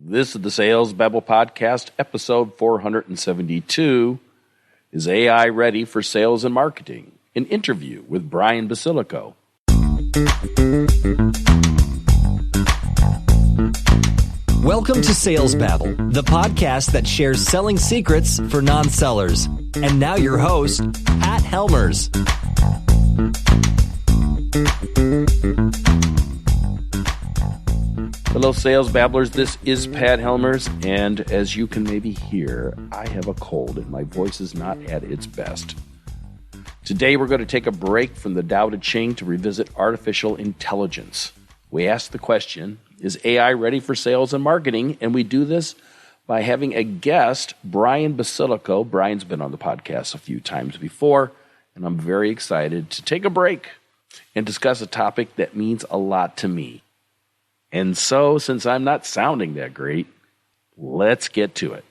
This is the Sales Babble Podcast, episode 472. Is AI ready for sales and marketing? An interview with Brian Basilico. Welcome to Sales Babble, the podcast that shares selling secrets for non-sellers. And now your host, Pat Helmers. Hello, Sales Babblers. This is Pat Helmers, and as you can maybe hear, I have a cold and my voice is not at its best. Today, we're going to take a break from the Tao Te Ching to revisit artificial intelligence. We ask the question, is AI ready for sales and marketing? And we do this by having a guest, Brian Basilico. Brian's been on the podcast a few times before, and I'm very excited to take a break and discuss a topic that means a lot to me. And so, since I'm not sounding that great, let's get to it.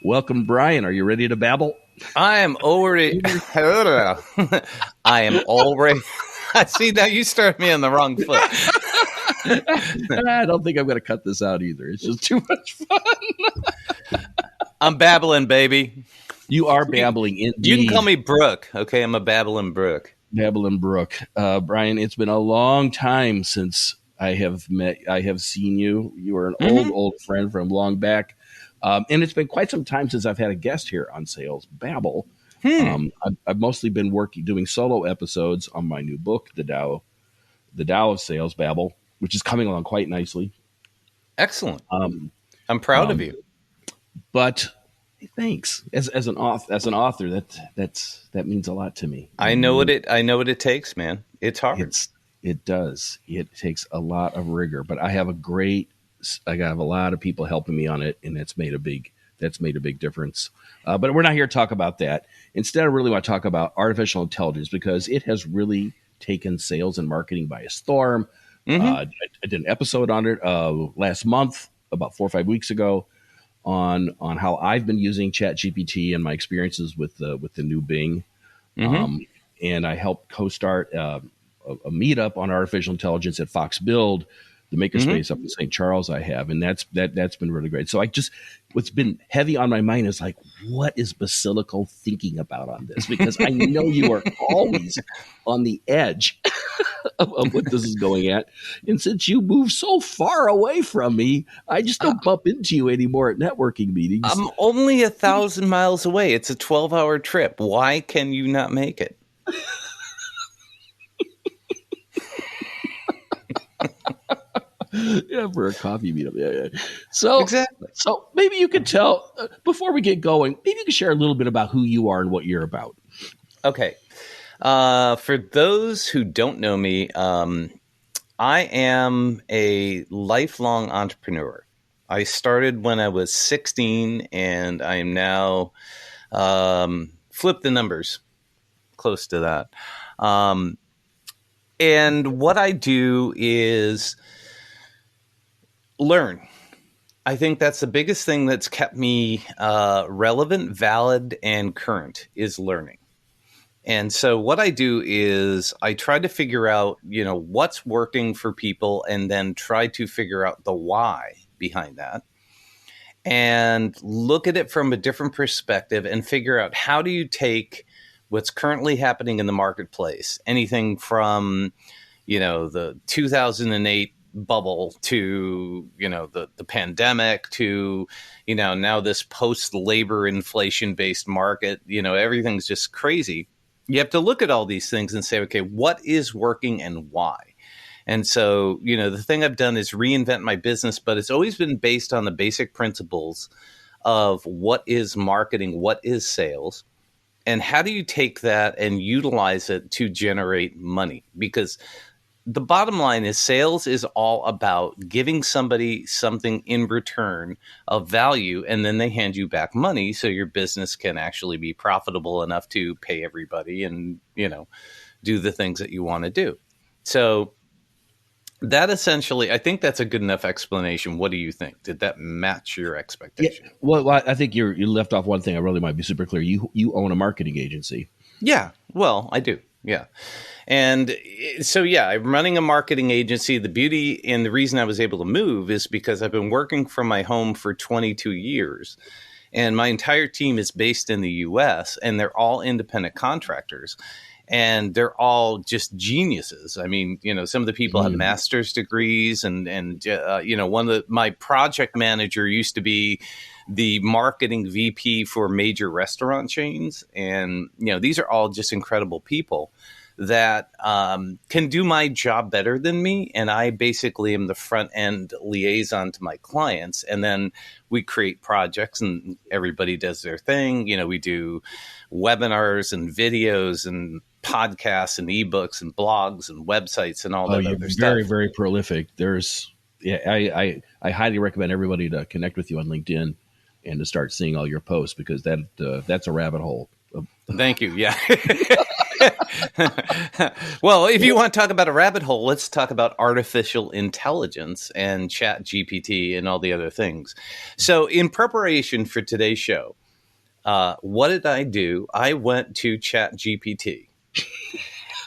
Welcome, Brian. Are you ready to babble? I am already. I am already. See, now you started me on the wrong foot. I don't think I'm going to cut this out either. It's just too much fun. I'm babbling, baby. You are babbling, indeed. You can call me Brooke, okay? I'm a babbling Brooke. Babbling Brooke. Brian, it's been a long time since I have seen you. You are an old friend from long back. And it's been quite some time since I've had a guest here on Sales Babble. I've mostly been doing solo episodes on my new book, The Tao of Sales Babble, which is coming along quite nicely. Excellent. I'm proud of you. But thanks. As an author, that means a lot to me. I know what it takes, man. It's hard. It does. It takes a lot of rigor, but I have a lot of people helping me on it, and that's made a big difference. But we're not here to talk about that. Instead, I really want to talk about artificial intelligence because it has really taken sales and marketing by a storm. I did an episode on it last month, about 4 or 5 weeks ago, on how I've been using ChatGPT and my experiences with the new Bing. And I helped co-start a meetup on artificial intelligence at Fox Build, the makerspace up in St. Charles I have, and that's been really great. So what's been heavy on my mind is like, what is Basilico thinking about on this? Because I know you are always on the edge of what this is going at. And since you move so far away from me, I just don't bump into you anymore at networking meetings. I'm only 1,000 miles away. It's a 12-hour trip. Why can you not make it? Yeah, for a coffee meetup. Yeah. So, exactly. So maybe you could tell, before we get going, maybe you could share a little bit about who you are and what you're about. Okay. For those who don't know me, I am a lifelong entrepreneur. I started when I was 16, and I am now, flip the numbers, close to that. And what I do is learn. I think that's the biggest thing that's kept me relevant, valid, and current is learning. And so what I do is I try to figure out, what's working for people and then try to figure out the why behind that and look at it from a different perspective and figure out how do you take what's currently happening in the marketplace, anything from, the 2008 bubble to the pandemic to now this post-labor inflation based market, everything's just crazy. You have to look at all these things and say, okay, what is working and why? And so the thing I've done is reinvent my business, but it's always been based on the basic principles of what is marketing, what is sales, and how do you take that and utilize it to generate money? Because the bottom line is sales is all about giving somebody something in return of value, and then they hand you back money so your business can actually be profitable enough to pay everybody and, do the things that you want to do. So that essentially, I think that's a good enough explanation. What do you think? Did that match your expectation? Yeah, well, I think you left off one thing I really might be super clear. You own a marketing agency. Yeah, well, I do. Yeah. And so, yeah, I'm running a marketing agency. The beauty and the reason I was able to move is because I've been working from my home for 22 years. And my entire team is based in the US, and they're all independent contractors. And they're all just geniuses. I mean, some of the people have master's degrees, and my project manager used to be the marketing VP for major restaurant chains. And, these are all just incredible people that can do my job better than me. And I basically am the front end liaison to my clients. And then we create projects and everybody does their thing. We do webinars and videos and podcasts and ebooks and blogs and websites and all that other stuff. Very, very prolific. I highly recommend everybody to connect with you on LinkedIn and to start seeing all your posts, because that's a rabbit hole. Thank you. Yeah. Well, if you want to talk about a rabbit hole, let's talk about artificial intelligence and Chat GPT and all the other things. So in preparation for today's show, what did I do? I went to Chat GPT.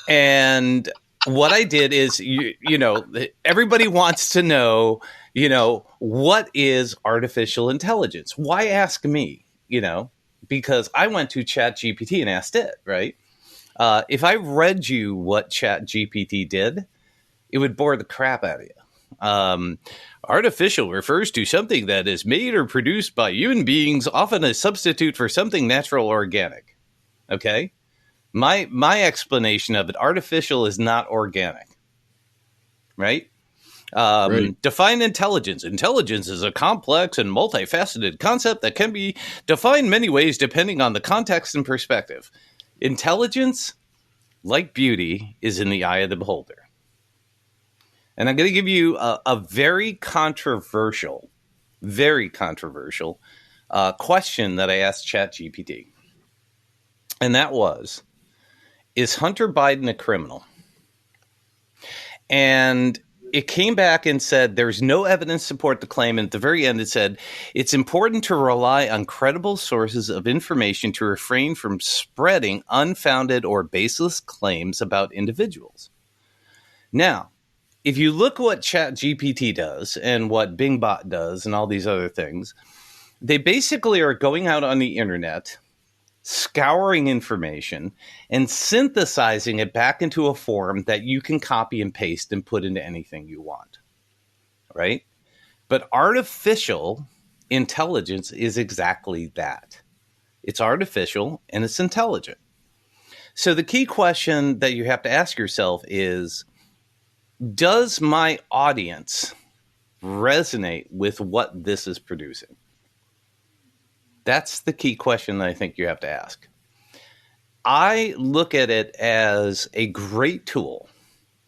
And what I did is, everybody wants to know, what is artificial intelligence? Why ask me? Because I went to Chat GPT and asked it, right? If I read you what Chat GPT did, it would bore the crap out of you. Artificial refers to something that is made or produced by human beings, often a substitute for something natural or organic. Okay? My explanation of it, artificial is not organic. Right? Right. Define intelligence. Intelligence is a complex and multifaceted concept that can be defined many ways depending on the context and perspective. Intelligence, like beauty, is in the eye of the beholder. And I'm going to give you a very controversial question that I asked ChatGPT. And that was, is Hunter Biden a criminal? And it came back and said there's no evidence to support the claim. And at the very end, it said it's important to rely on credible sources of information to refrain from spreading unfounded or baseless claims about individuals. Now, if you look what ChatGPT does and what BingBot does and all these other things, they basically are going out on the internet, scouring information and synthesizing it back into a form that you can copy and paste and put into anything you want, right? But artificial intelligence is exactly that. It's artificial and it's intelligent. So the key question that you have to ask yourself is, does my audience resonate with what this is producing? That's the key question that I think you have to ask. I look at it as a great tool.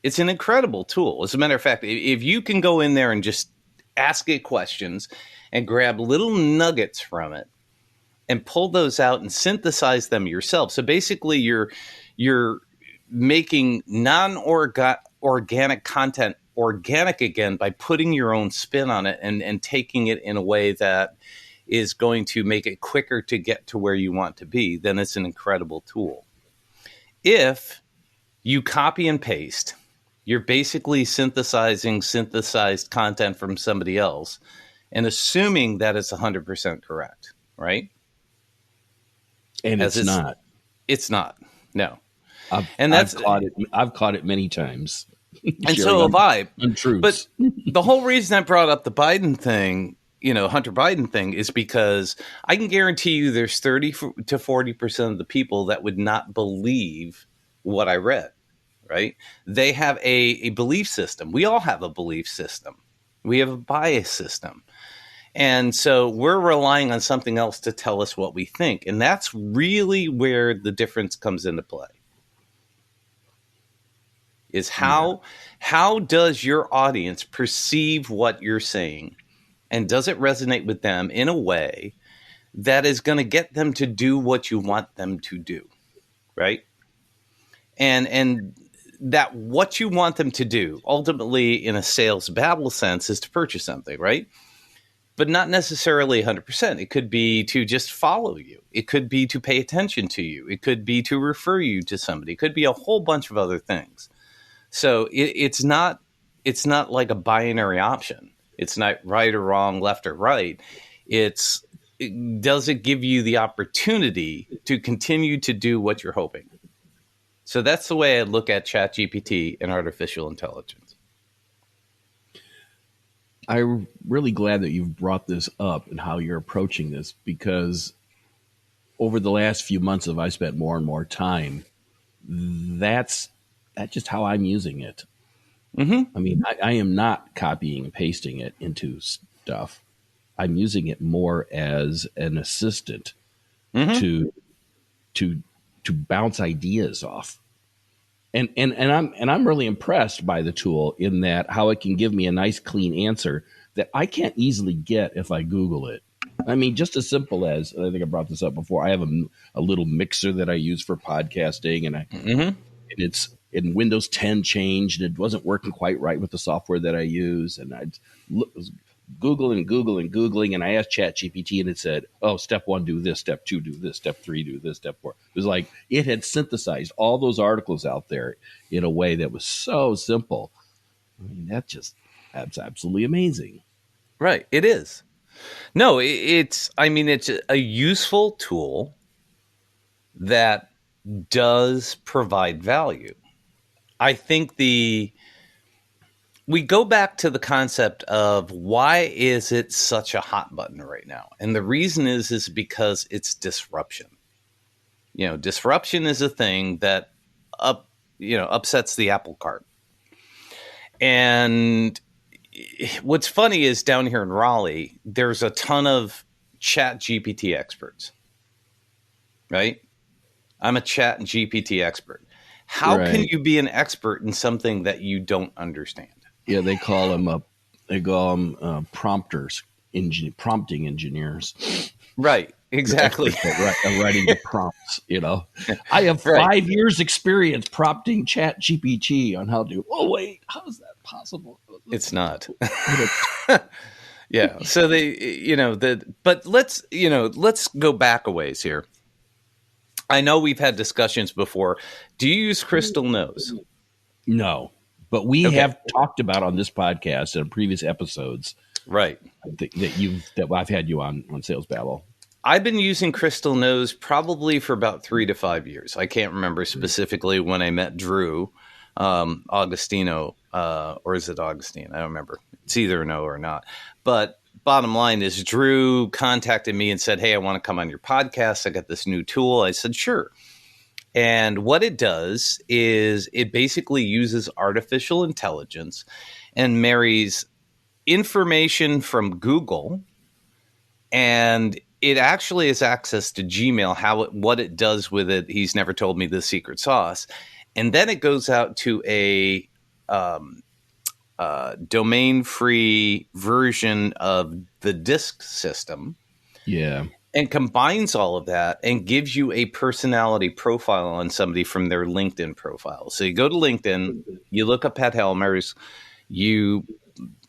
It's an incredible tool. As a matter of fact, if you can go in there and just ask it questions and grab little nuggets from it and pull those out and synthesize them yourself. So basically you're making non-organic content organic again by putting your own spin on it and taking it in a way that is going to make it quicker to get to where you want to be, then it's an incredible tool. If you copy and paste, you're basically synthesized content from somebody else and assuming that it's 100% correct, right? And it's not. It's not. No. I've caught it many times. And so have I. Untruths. But the whole reason I brought up the Biden thing, Hunter Biden thing, is because I can guarantee you there's 30 to 40% of the people that would not believe what I read, right? They have a belief system. We all have a belief system. We have a bias system. And so we're relying on something else to tell us what we think. And that's really where the difference comes into play. Is how does your audience perceive what you're saying? And does it resonate with them in a way that is going to get them to do what you want them to do, right? And that what you want them to do, ultimately in a sales babble sense, is to purchase something, right? but not necessarily 100%. It could be to just follow you. It could be to pay attention to you. It could be to refer you to somebody. It could be a whole bunch of other things. So it's not like a binary option. It's not right or wrong, left or right. Does it give you the opportunity to continue to do what you're hoping? So that's the way I look at ChatGPT and artificial intelligence. I'm really glad that you've brought this up and how you're approaching this, because over the last few months, as I spent more and more time, that's just how I'm using it. Mm-hmm. I mean, I am not copying and pasting it into stuff. I'm using it more as an assistant to bounce ideas off. And I'm really impressed by the tool in that how it can give me a nice clean answer that I can't easily get if I Google it. I mean, just as simple as, I think I brought this up before, I have a little mixer that I use for podcasting, and it's in Windows 10 changed, and it wasn't working quite right with the software that I use, and I was Googling, and I asked ChatGPT, and it said, oh, step 1, do this, step 2, do this, step 3, do this, step 4. It was like it had synthesized all those articles out there in a way that was so simple. I mean, that's absolutely amazing. Right. It is. No, it's a useful tool that does provide value. I think we go back to the concept of why is it such a hot button right now? And the reason is because it's disruption. Disruption is a thing that upsets the apple cart. And what's funny is down here in Raleigh, there's a ton of Chat GPT experts, right? I'm a Chat GPT expert. How can you be an expert in something that you don't understand? Yeah, they call them prompters, prompting engineers. Right, exactly. Writing the prompts, I have 5 years experience prompting Chat GPT on how to. Oh wait, how is that possible? It's not. Yeah. So but let's go back a ways here. I know we've had discussions before. Do you use Crystal Nose? No, but we have talked about on this podcast and previous episodes, right? That I've had you on Sales Babble. I've been using Crystal Nose probably for about 3 to 5 years. I can't remember specifically when I met Drew Augustino, or is it Augustine? I don't remember. It's either no or not. But bottom line is Drew contacted me and said, hey, I want to come on your podcast. I got this new tool. I said, sure. And what it does is it basically uses artificial intelligence and marries information from Google, and it actually has access to Gmail. What it does with it, he's never told me the secret sauce. And then it goes out to a domain-free version of the disk system. Yeah. And combines all of that and gives you a personality profile on somebody from their LinkedIn profile. So you go to LinkedIn, you look up Pat Helmers, you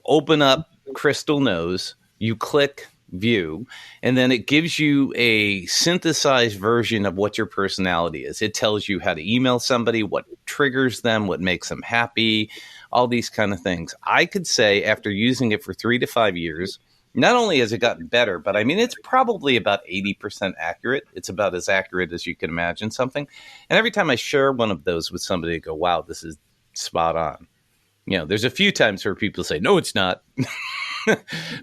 open up Crystal Nose, you click view, and then it gives you a synthesized version of what your personality is. It tells you how to email somebody, what triggers them, what makes them happy, all these kind of things. I could say after using it for 3 to 5 years, not only has it gotten better, but I mean, it's probably about 80% accurate. It's about as accurate as you can imagine something. And every time I share one of those with somebody, I go, wow, this is spot on. There's a few times where people say, no, it's not.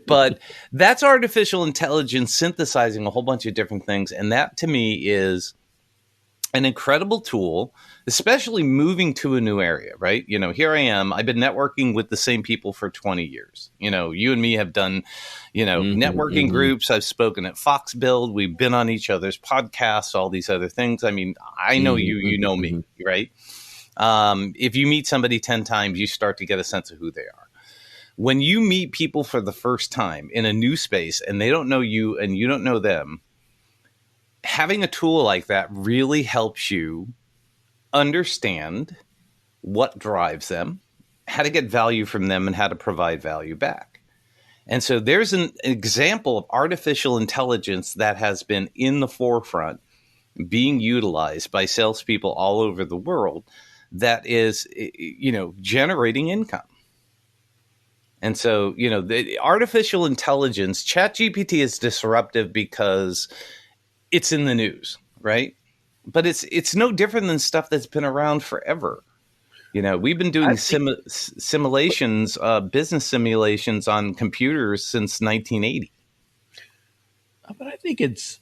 But that's artificial intelligence synthesizing a whole bunch of different things. And that to me is an incredible tool, especially moving to a new area, right? Here I am. I've been networking with the same people for 20 years. You and me have done, networking groups. I've spoken at Fox Build. We've been on each other's podcasts, all these other things. I mean, I know you know me, right? If you meet somebody 10 times, you start to get a sense of who they are. When you meet people for the first time in a new space and they don't know you and you don't know them, having a tool like that really helps you understand what drives them, how to get value from them, and how to provide value back. And so there's an example of artificial intelligence that has been in the forefront, being utilized by salespeople all over the world, that is, generating income. And so, the artificial intelligence, ChatGPT, is disruptive because it's in the news, right? But it's no different than stuff that's been around forever. We've been doing simulations, business simulations on computers since 1980. But I think it's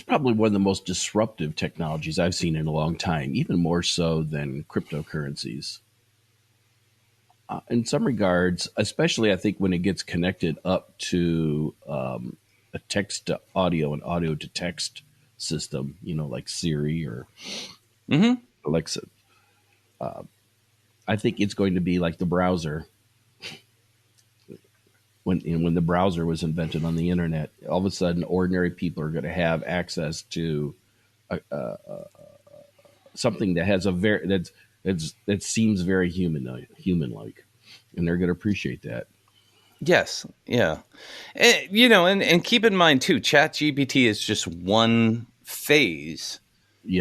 probably one of the most disruptive technologies I've seen in a long time, even more so than cryptocurrencies. In some regards, especially I think when it gets connected up to a text to audio and audio to text system, like Siri or Alexa. I think it's going to be like the browser. When the browser was invented on the internet, all of a sudden, ordinary people are going to have access to something that has that seems very human-like, and they're going to appreciate that. Yes, yeah, and keep in mind too, ChatGPT is just one phase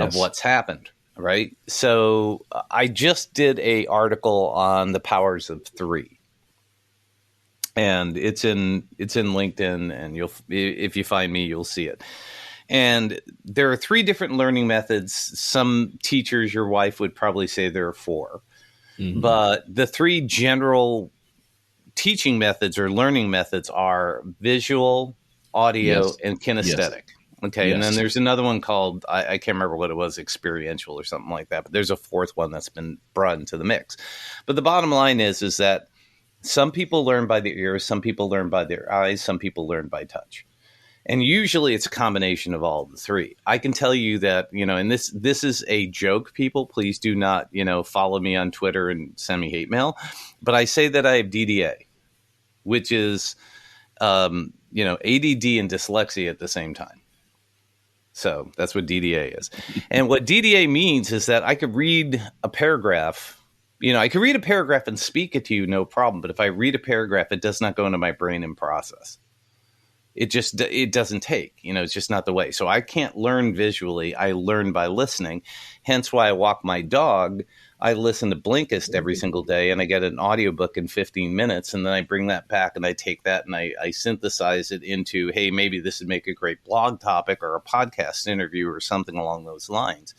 of what's happened, right? So I just did a article on the powers of three. And it's in LinkedIn, and if you find me, you'll see it. And there are 3 different learning methods. Some teachers, your wife, would probably say there are 4. Mm-hmm. But the 3 general teaching methods or learning methods are visual, audio, and kinesthetic. Yes. Okay. Yes. And then there's another one called, I can't remember what it was, experiential or something like that. But there's a 4th one that's been brought into the mix. But the bottom line is that some people learn by their ears, some people learn by their eyes, some people learn by touch. And usually it's a combination of all the 3. I can tell you that, and this is a joke, people. Please do not, follow me on Twitter and send me hate mail. But I say that I have DDA, which is, ADD and dyslexia at the same time. So that's what DDA is. And what DDA means is that I could read a paragraph. I could read a paragraph and speak it to you, no problem. But if I read a paragraph, it does not go into my brain and process. It doesn't take, it's just not the way. So I can't learn visually. I learn by listening. Hence why I walk my dog. I listen to Blinkist every single day, and I get an audiobook in 15 minutes. And then I bring that back and I take that and I synthesize it into, hey, maybe this would make a great blog topic or a podcast interview or something along those lines.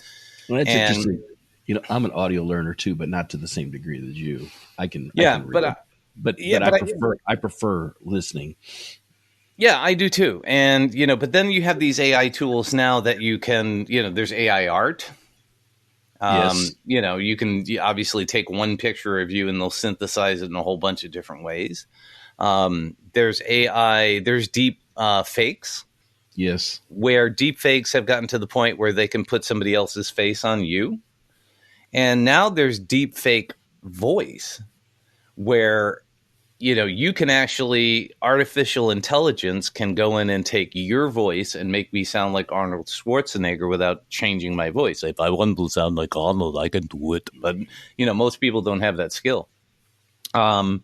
Well, that's interesting. I'm an audio learner too, but not to the same degree as you. I can I prefer listening. Yeah, I do too. And, but then you have these AI tools now that you can, there's AI art. Yes. You can obviously take one picture of you and they'll synthesize it in a whole bunch of different ways. There's AI, there's deep fakes. Yes. Where deep fakes have gotten to the point where they can put somebody else's face on you. And now there's deep fake voice where, you can actually, artificial intelligence can go in and take your voice and make me sound like Arnold Schwarzenegger without changing my voice. If I want to sound like Arnold, I can do it. But, most people don't have that skill. But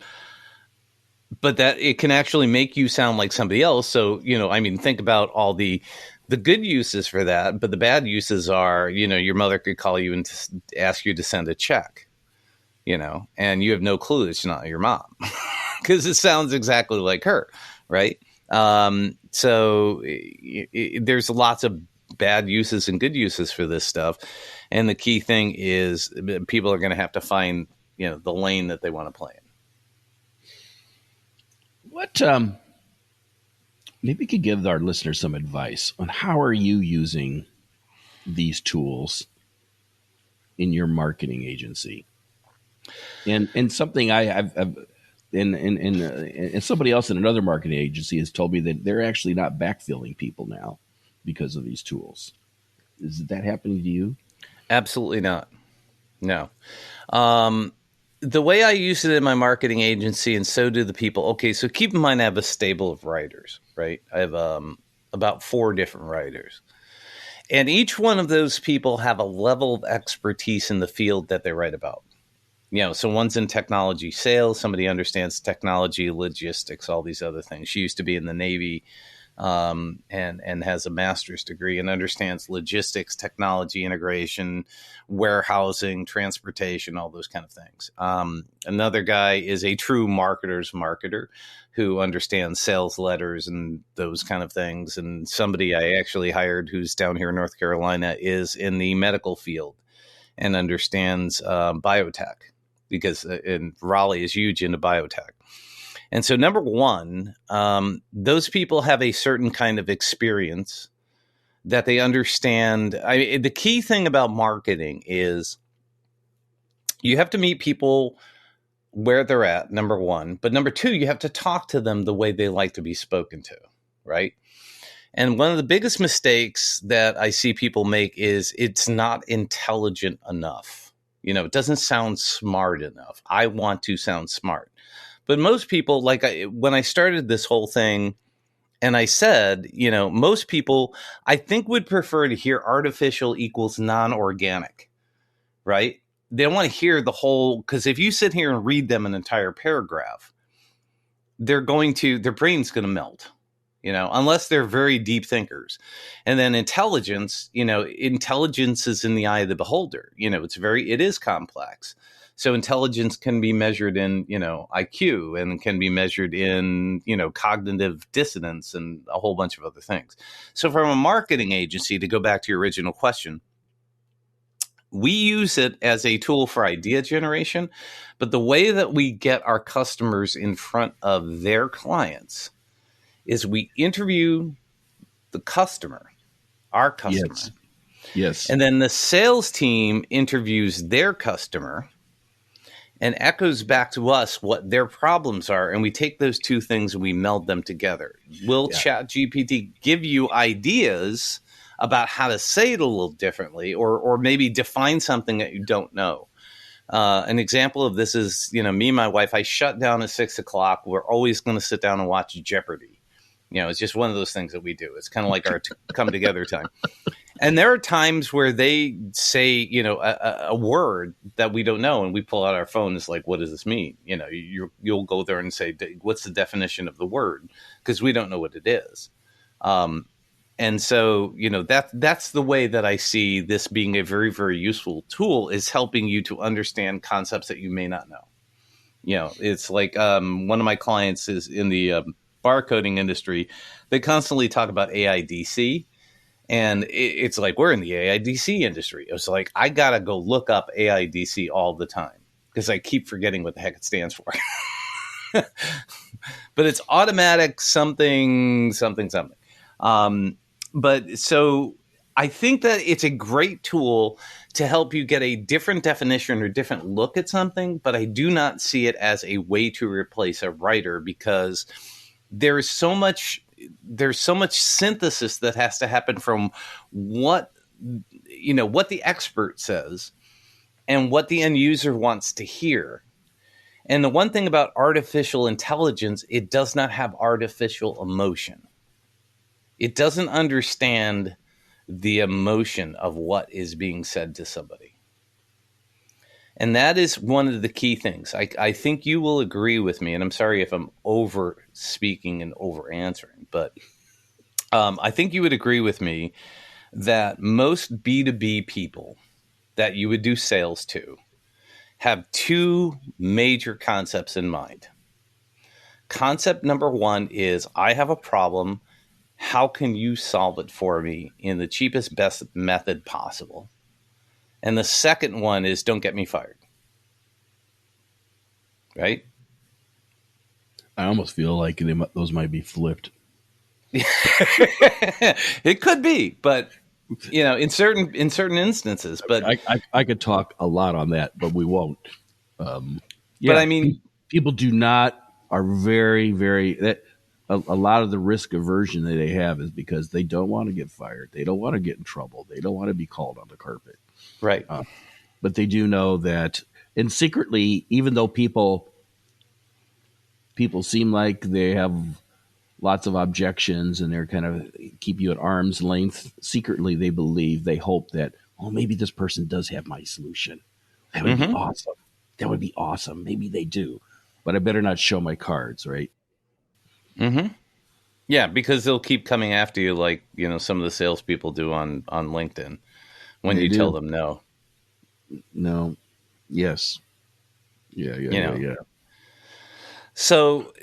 that it can actually make you sound like somebody else. So, think about all the good uses for that. But the bad uses are, your mother could call you and ask you to send a check, and you have no clue it's not your mom. Because it sounds exactly like her, right? So there's lots of bad uses and good uses for this stuff. And the key thing is people are going to have to find, the lane that they want to play in. What, maybe you could give our listeners some advice on how are you using these tools in your marketing agency? And something I've and somebody else in another marketing agency has told me that they're actually not backfilling people now because of these tools. Is that happening to you? Absolutely not. No. The way I use it in my marketing agency, and so do the people. Okay, so keep in mind I have a stable of writers, right? I have about 4 different writers. And each one of those people have a level of expertise in the field that they write about. So one's in technology sales. Somebody understands technology, logistics, all these other things. She used to be in the Navy, and has a master's degree and understands logistics, technology integration, warehousing, transportation, all those kind of things. Another guy is a true marketer's marketer who understands sales letters and those kind of things. And somebody I actually hired who's down here in North Carolina is in the medical field and understands biotech, because in Raleigh is huge into biotech. And so, number one, those people have a certain kind of experience that they understand. The key thing about marketing is you have to meet people where they're at, number one. But number two, you have to talk to them the way they like to be spoken to, right? And one of the biggest mistakes that I see people make is it's not intelligent enough. It doesn't sound smart enough. I want to sound smart. But most people, when I started this whole thing and I said, most people, I think, would prefer to hear artificial equals non-organic, right? They don't want to hear the whole, because if you sit here and read them an entire paragraph, their brain's going to melt. Unless they're very deep thinkers. And then intelligence is in the eye of the beholder. It is complex. So intelligence can be measured in, IQ, and can be measured in, cognitive dissonance and a whole bunch of other things. So from a marketing agency, to go back to your original question, we use it as a tool for idea generation, but the way that we get our customers in front of their clients is we interview the customer, our customer. Yes. And then the sales team interviews their customer and echoes back to us what their problems are. And we take those two things and we meld them together. Will ChatGPT give you ideas about how to say it a little differently, or maybe define something that you don't know? An example of this is, me and my wife, I shut down at 6:00. We're always going to sit down and watch Jeopardy. It's just one of those things that we do. It's kind of like our come together time. And there are times where they say, a word that we don't know, and we pull out our phone. It's like, what does this mean? You'll go there and say, what's the definition of the word? Because we don't know what it is. And so, that's the way that I see this being a very, very useful tool, is helping you to understand concepts that you may not know. It's like one of my clients is in the barcoding industry. They constantly talk about AIDC, and it's like, we're in the AIDC industry. It was like, I gotta go look up AIDC all the time because I keep forgetting what the heck it stands for. But it's automatic something. But so I think that it's a great tool to help you get a different definition or different look at something, but I do not see it as a way to replace a writer, because there's so much synthesis that has to happen from what the expert says and what the end user wants to hear. And the one thing about artificial intelligence, it does not have artificial emotion. It doesn't understand the emotion of what is being said to somebody. And that is one of the key things. I think you will agree with me, and I'm sorry if I'm over speaking and over answering, but I think you would agree with me that most B2B people that you would do sales to have two major concepts in mind. Concept number one is, I have a problem. How can you solve it for me in the cheapest, best method possible? And the second one is, don't get me fired. Right? I almost feel like those might be flipped. It could be, but in certain instances. But I could talk a lot on that, but we won't. But I mean, people are very, very. A lot of the risk aversion that they have is because they don't want to get fired. They don't want to get in trouble. They don't want to be called on the carpet. Right. But they do know that, and secretly, even though people seem like they have lots of objections and they're kind of keep you at arm's length, secretly they hope that, maybe this person does have my solution. That would be awesome. that would be awesome. Maybe they do, but I better not show my cards, right? Mm-hmm. Yeah, because they'll keep coming after you, like some of the salespeople do on LinkedIn when They you tell do. them no. No. Yes. Yeah. Yeah. You Yeah. know. Yeah. So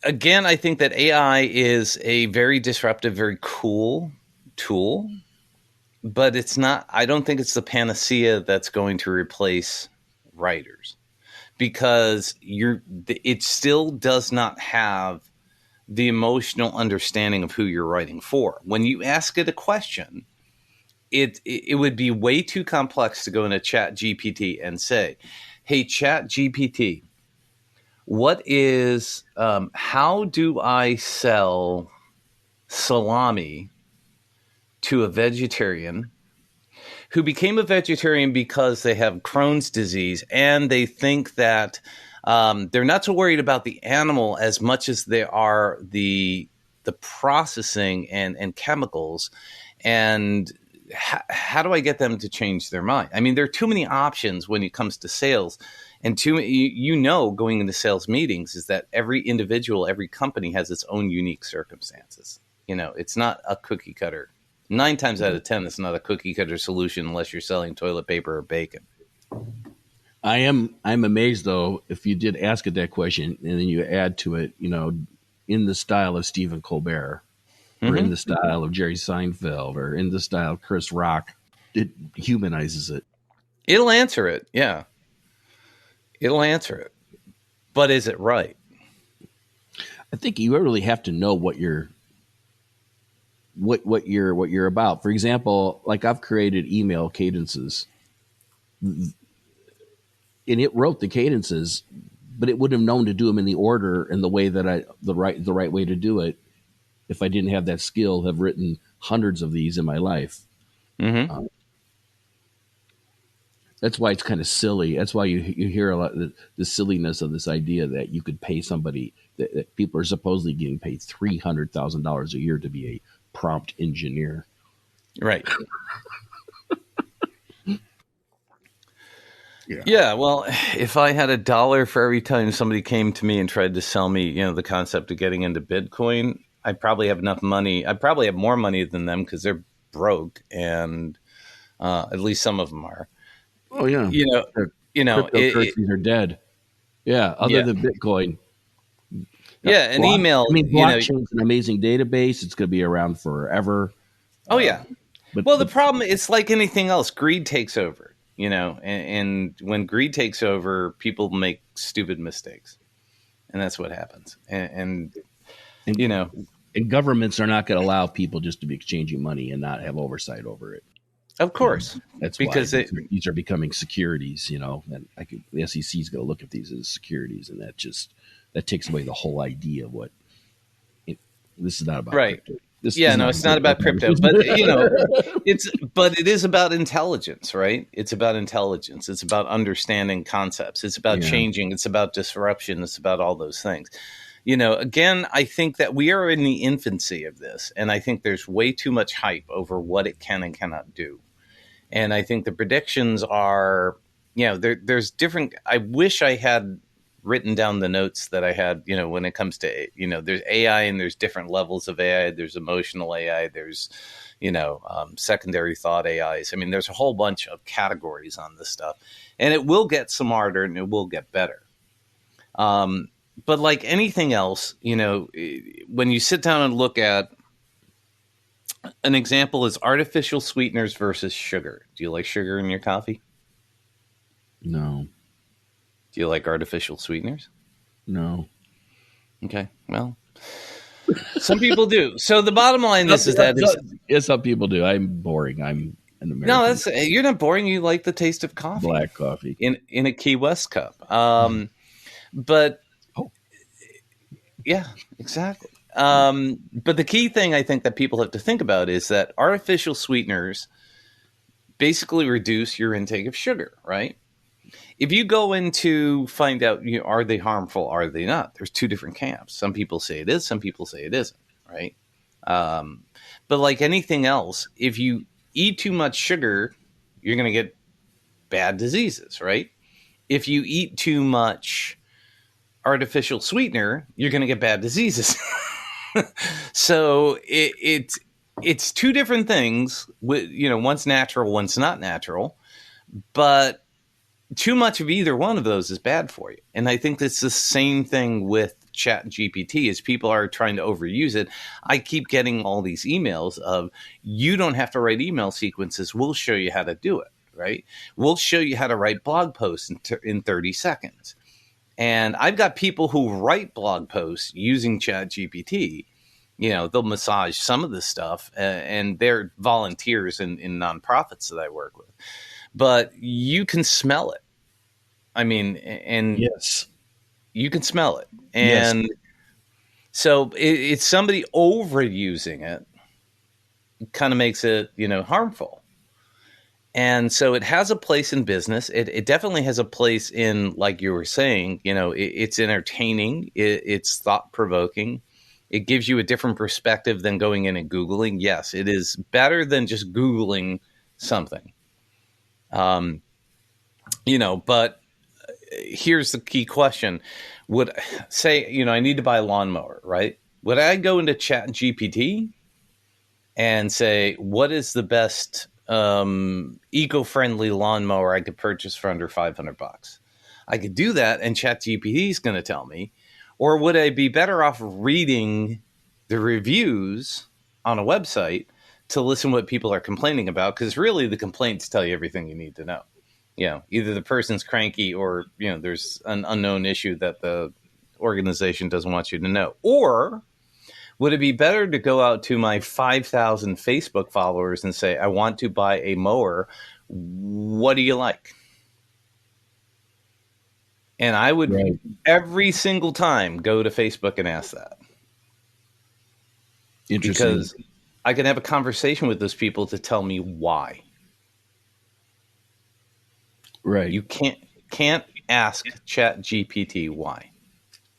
again, I think that AI is a very disruptive, very cool tool, but it's not. I don't think it's the panacea that's going to replace writers because it still does not have the emotional understanding of who you're writing for. When you ask it a question, it would be way too complex to go into Chat GPT and say, "Hey, Chat GPT, how do I sell salami to a vegetarian who became a vegetarian because they have Crohn's disease and they think that they're not so worried about the animal as much as they are the processing and chemicals, and how do I get them to change their mind? I mean, there are too many options when it comes to sales, and going into sales meetings is that every individual, every company has its own unique circumstances. It's not a cookie cutter. 9 times out of 10, it's not a cookie cutter solution unless you're selling toilet paper or bacon. I'm amazed though if you did ask it that question and then you add to it, in the style of Stephen Colbert or in Mm-hmm. the style of Jerry Seinfeld or in the style of Chris Rock, it humanizes it. It'll answer it. Yeah. It'll answer it. But is it right? I think you really have to know what you're about. For example, like I've created email cadences and it wrote the cadences, but it wouldn't have known to do them in the order and the way that the right way to do it if I didn't have that skill. Have written hundreds of these in my life. Mm-hmm. That's why it's kind of silly. That's why you hear a lot of the silliness of this idea that you could pay somebody that people are supposedly getting paid $300,000 a year to be a prompt engineer. Right. Yeah. Yeah. Well, if I had $1 for every time somebody came to me and tried to sell me, the concept of getting into Bitcoin, I'd probably have enough money. I'd probably have more money than them because they're broke, and at least some of them are. Oh yeah. You know, Cryptocurrencies are dead. Yeah. Other yeah, than Bitcoin. yeah. An email. Blockchain's an amazing database. It's going to be around forever. Oh yeah. But Well, the problem it's like anything else. Greed takes over. And when greed takes over, people make stupid mistakes, and that's what happens. And governments are not going to allow people just to be exchanging money and not have oversight over it. Of course, That's because why these are becoming securities, and the SEC is going to look at these as securities, and that takes away the whole idea of what this is not about. Right. Crypto. It's not about crypto, but it is about intelligence, right? It's about intelligence. It's about understanding concepts. It's about changing. It's about disruption. It's about all those things. Again, I think that we are in the infancy of this, and I think there's way too much hype over what it can and cannot do. And I think the predictions are, there's different. I wish I had written down the notes that I had, when it comes to, there's AI and there's different levels of AI. There's emotional AI. There's, secondary thought AIs. I mean, there's a whole bunch of categories on this stuff, and it will get smarter and it will get better. But like anything else, when you sit down and look at an example is artificial sweeteners versus sugar. Do you like sugar in your coffee? No. Do you like artificial sweeteners? No. Okay. Well, some people do. So the bottom line is some people do. I'm boring. I'm an American. No, you're not boring. You like the taste of coffee. Black coffee. In a Key West cup. But yeah, exactly. But the key thing I think that people have to think about is that artificial sweeteners basically reduce your intake of sugar, right? If you go in to find out, are they harmful? Are they not? There's two different camps. Some people say it is. Some people say it isn't, right? But like anything else, if you eat too much sugar, you're going to get bad diseases, right? if you eat too much artificial sweetener, you're going to get bad diseases. So it's two different things. One's natural, one's not natural, but too much of either one of those is bad for you. And I think that's the same thing with Chat GPT. As people are trying to overuse it, I keep getting all these emails of, you don't have to write email sequences. We'll show you how to do it, right? We'll show you how to write blog posts in 30 seconds. And I've got people who write blog posts using Chat GPT. They'll massage some of this stuff, and they're volunteers in nonprofits that I work with. But you can smell it. I mean, and yes, you can smell it. And yes. So it's somebody overusing it kind of makes it, harmful. And so it has a place in business. It definitely has a place in, like you were saying, it's entertaining. It's thought-provoking. It gives you a different perspective than going in and Googling. Yes, it is better than just Googling something. But here's the key question. Would say, I need to buy a lawnmower, right? Would I go into Chat GPT and say, what is the best eco-friendly lawnmower I could purchase for under $500? I could do that, and Chat GPT is going to tell me. Or would I be better off reading the reviews on a website to listen what people are complaining about? Because really the complaints tell you everything you need to know. Either the person's cranky or, there's an unknown issue that the organization doesn't want you to know. Or would it be better to go out to my 5,000 Facebook followers and say, I want to buy a mower. What do you like? And I would every single time go to Facebook and ask that. Interesting. Because I can have a conversation with those people to tell me why. Right. You can't ask Chat GPT why.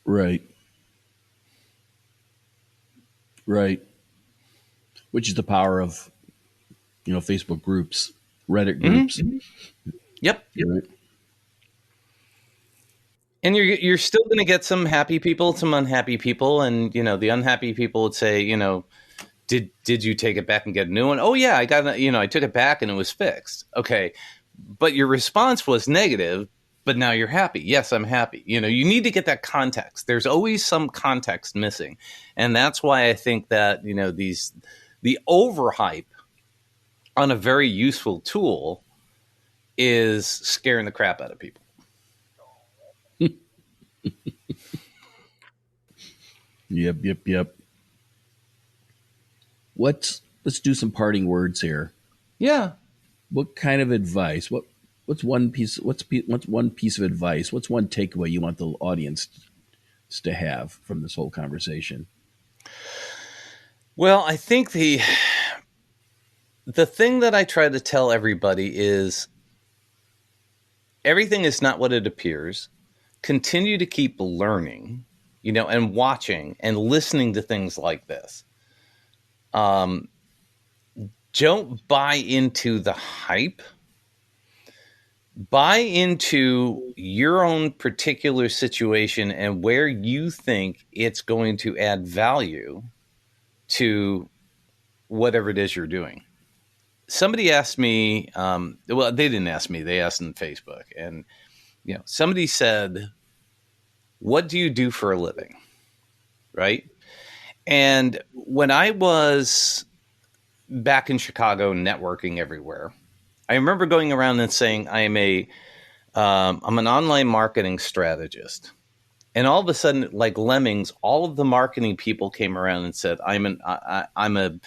Right. Right. Which is the power of, Facebook groups, Reddit groups. Mm-hmm. Yep. Right. And you're still going to get some happy people, some unhappy people, and the unhappy people would say, did you take it back and get a new one? Oh yeah, I got I took it back and it was fixed. Okay, but your response was negative, but now you're happy. Yes, I'm happy. You need to get that context. There's always some context missing, and that's why I think that the overhype on a very useful tool is scaring the crap out of people. Yep. Let's do some parting words here. Yeah. What kind of advice? What's one piece of advice? What's one takeaway you want the audience to have from this whole conversation? Well, I think the thing that I try to tell everybody is everything is not what it appears. Continue to keep learning, and watching and listening to things like this. Don't buy into the hype. Buy into your own particular situation and where you think it's going to add value to whatever it is you're doing. Somebody asked me, they didn't ask me, they asked on Facebook, and somebody said, what do you do for a living? Right? And when I was back in Chicago networking everywhere, I remember going around and saying, I'm an online marketing strategist. And all of a sudden, like lemmings, all of the marketing people came around and said, I'm a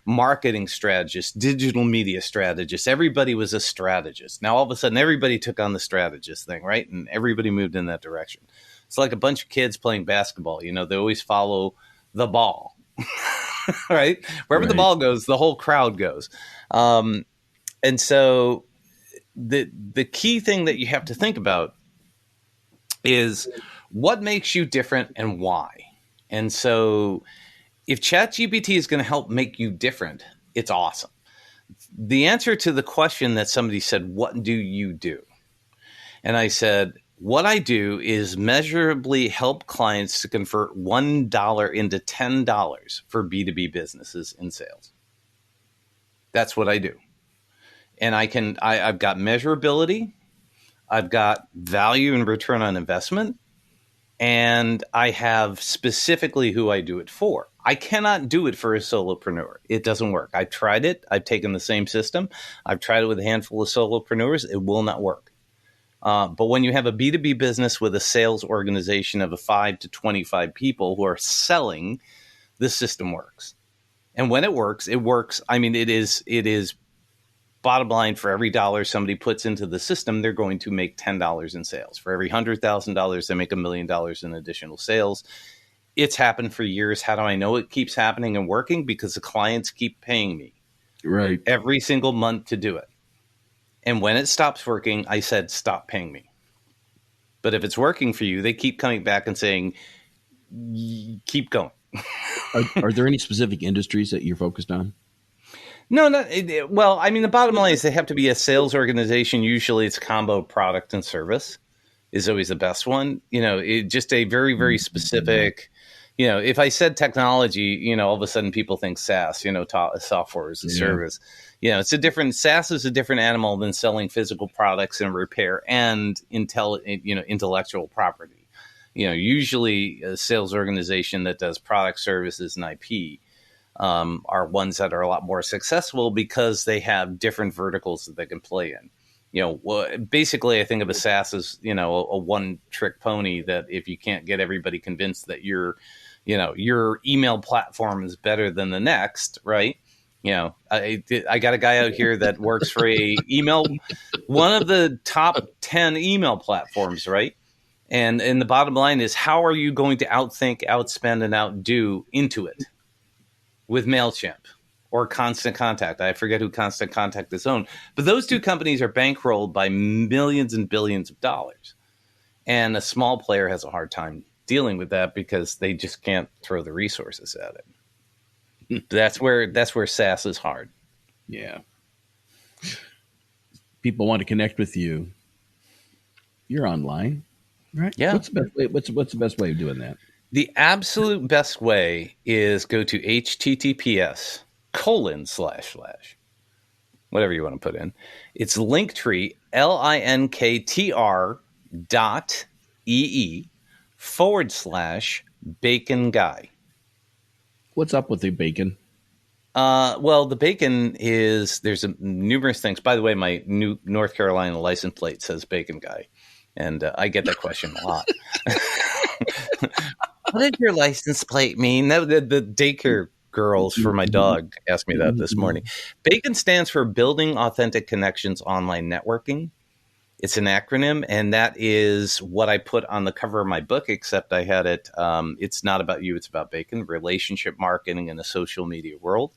marketing strategist, digital media strategist. Everybody was a strategist. Now, all of a sudden, everybody took on the strategist thing, right? And everybody moved in that direction. It's like a bunch of kids playing basketball. They always follow the ball, right? Wherever the ball goes, the whole crowd goes. And so the key thing that you have to think about is what makes you different and why. And so if ChatGPT is going to help make you different, it's awesome. The answer to the question that somebody said, what do you do? And I said, what I do is measurably help clients to convert $1 into $10 for B2B businesses in sales. That's what I do. And I've got measurability, I've got value and return on investment, and I have specifically who I do it for. I cannot do it for a solopreneur. It doesn't work. I've tried it. I've taken the same system. I've tried it with a handful of solopreneurs. It will not work. But when you have a B2B business with a sales organization of 5 to 25 people who are selling, the system works. And when it works, it works. I mean, it is bottom line, for every dollar somebody puts into the system, they're going to make $10 in sales. For every $100,000, they make $1 million in additional sales. It's happened for years. How do I know it keeps happening and working? Because the clients keep paying me every single month to do it. And when it stops working, I said, stop paying me. But if it's working for you, they keep coming back and saying, keep going. Are there any specific industries that you're focused on? No, well, I mean, the bottom line is they have to be a sales organization. Usually it's a combo of product and service is always the best one. Just a very, very specific, if I said technology, all of a sudden people think SaaS, software as a service. SaaS is a different animal than selling physical products and repair and intellectual property. Usually a sales organization that does product, services, and IP are ones that are a lot more successful because they have different verticals that they can play in. Basically, I think of a SaaS as, a one-trick pony that if you can't get everybody convinced that your email platform is better than the next, right? I got a guy out here that works for one of the top 10 email platforms, right? And the bottom line is, how are you going to outthink, outspend, and outdo Intuit with MailChimp or Constant Contact? I forget who Constant Contact is owned, but those two companies are bankrolled by millions and billions of dollars. And a small player has a hard time dealing with that because they just can't throw the resources at it. That's where SaaS is hard. Yeah. People want to connect with you. You're online, right? Yeah. What's the best way of doing that? The absolute best way is go to https:// whatever you want to put in. It's Linktree, linktr.ee/bacon guy. What's up with the bacon? Well, the bacon is, there's numerous things. By the way, my new North Carolina license plate says bacon guy. And I get that question a lot. What did your license plate mean? The daycare girls for my dog asked me that this morning. BACON stands for Building Authentic Connections Online Networking. It's an acronym, and that is what I put on the cover of my book, except I had it, it's not about you, it's about bacon, relationship marketing in a social media world.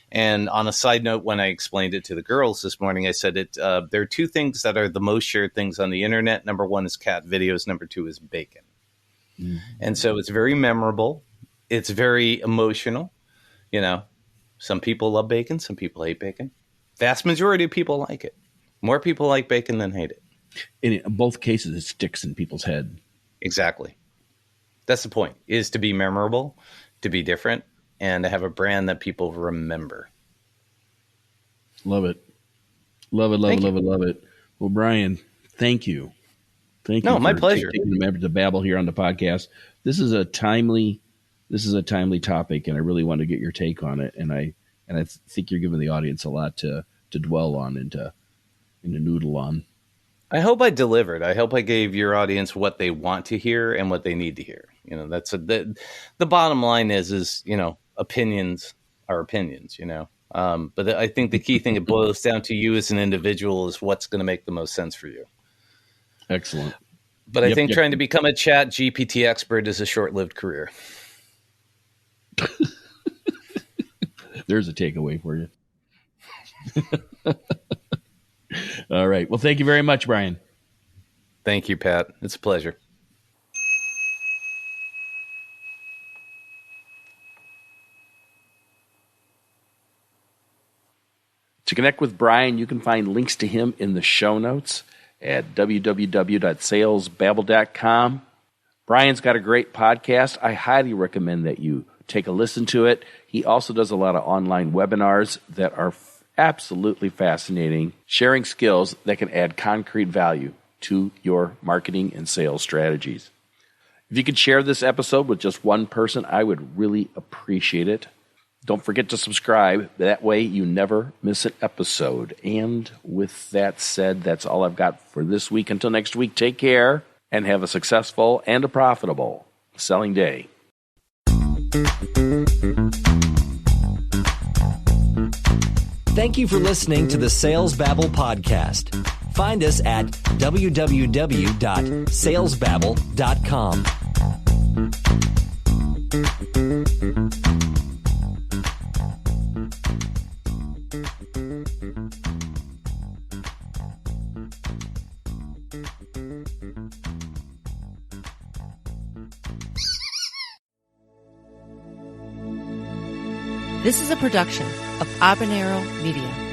And on a side note, when I explained it to the girls this morning, I said there are two things that are the most shared things on the internet. Number one is cat videos. Number two is bacon. Mm-hmm. And so it's very memorable. It's very emotional. Some people love bacon. Some people hate bacon. Vast majority of people like it. More people like bacon than hate it. In both cases, it sticks in people's head. Exactly. That's the point, is to be memorable, to be different, and to have a brand that people remember. Love it. Love it. Well, Brian, thank you. Thank you. No, my pleasure. Taking the member to babble here on the podcast. This is a timely topic, and I really want to get your take on it. And I think you're giving the audience a lot to dwell on and to noodle on. I hope I delivered. I hope I gave your audience what they want to hear and what they need to hear. That's the bottom line is opinions are opinions. But I think the key thing it boils down to you as an individual is what's going to make the most sense for you. Excellent. But I think trying to become a chat GPT expert is a short-lived career. There's a takeaway for you. All right. Well, thank you very much, Brian. Thank you, Pat. It's a pleasure. To connect with Brian, you can find links to him in the show notes. at www.salesbabble.com. Brian's got a great podcast. I highly recommend that you take a listen to it. He also does a lot of online webinars that are absolutely fascinating, sharing skills that can add concrete value to your marketing and sales strategies. If you could share this episode with just one person, I would really appreciate it. Don't forget to subscribe. That way you never miss an episode. And with that said, that's all I've got for this week. Until next week, take care and have a successful and a profitable selling day. Thank you for listening to the Sales Babble podcast. Find us at www.salesbabble.com. This is a production of Habanero Media.